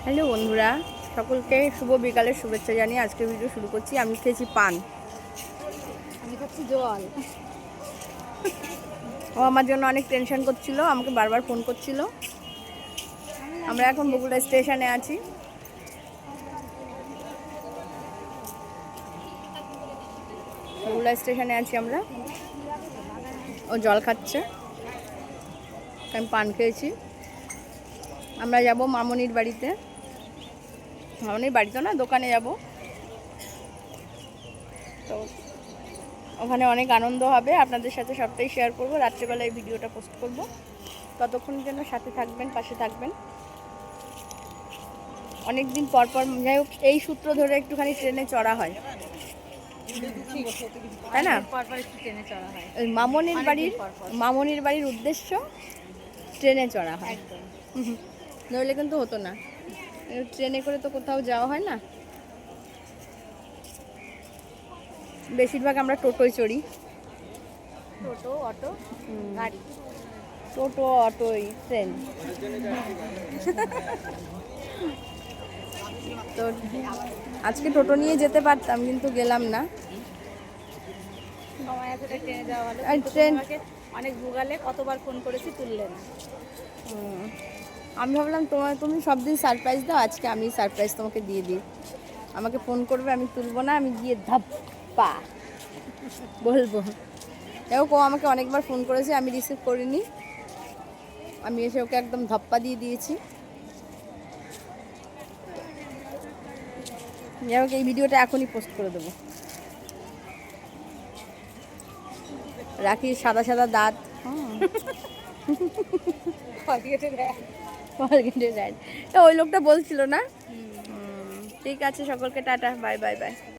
Hello বন্ধুরা, সকলকে শুভ বিকালের শুভেচ্ছা জানিয়ে আজকের ভিডিও শুরু করছি। আমি খেয়েছি পান, আমি খাচ্ছি জল। ও আমার জন্য অনেক টেনশন করছিল, আমাকে বারবার ফোন করছিল। আমরা এখন বগুড়া স্টেশনে আছি। বগুড়া স্টেশনে আছি আমরা। ও জল খাচ্ছে, আমি পান খেয়েছি। আমরা যাব মামনির বাড়িতে। মামনির বাড়িতে না, দোকানে যাব। তো ওখানে অনেক আনন্দ হবে, আপনাদের সাথে সবটাই শেয়ার করব। রাত্রেবেলায় এই ভিডিওটা পোস্ট করব। ততক্ষণ যেন সাথে থাকবেন, পাশে থাকবেন। অনেক দিন পর পর, যাই হোক, এই সূত্র ধরে একটুখানি ট্রেনে চড়া হয়, তাই না? ওই মামনির বাড়ির উদ্দেশ্য ট্রেনে চড়া হয়, নইলে কিন্তু হতো না। ট্রেনে করে তো কোথাও যাওয়া হয় না, বেশিরভাগ আমরা টোটোয় চড়ি। টোটো, অটো, গাড়ি। টোটো, অটোই, ট্রেন। তো আজকে টোটো নিয়ে যেতে পারতাম, কিন্তু গেলাম না। সময় আছে ট্রেনে যাওয়া ভালো। আর ট্রেন অনেক ভুগালে, কতবার ফোন করেছি, তুললে না। আমি ভাবলাম তুমি সব দিন সারপ্রাইজ দাও, আজকে আমি সারপ্রাইজ তোমাকে দিয়ে দিই। আমাকে ফোন করবে, আমি তুলবো না, আমি গিয়ে ধাপ্পা বলবো। দেখো, ও আমাকে অনেকবার ফোন করেছে, আমি রিসিভ করিনি। আমি এসে ওকে একদম ধাপ্পা দিয়ে দিয়েছি। যাই হোক, এই ভিডিওটা এখনই পোস্ট করে দেবো। রাখি সাদা সাদা দাঁত, ওই লোকটা বলছিল না। ঠিক আছে, সকলকে টাটা, বাই বাই বাই।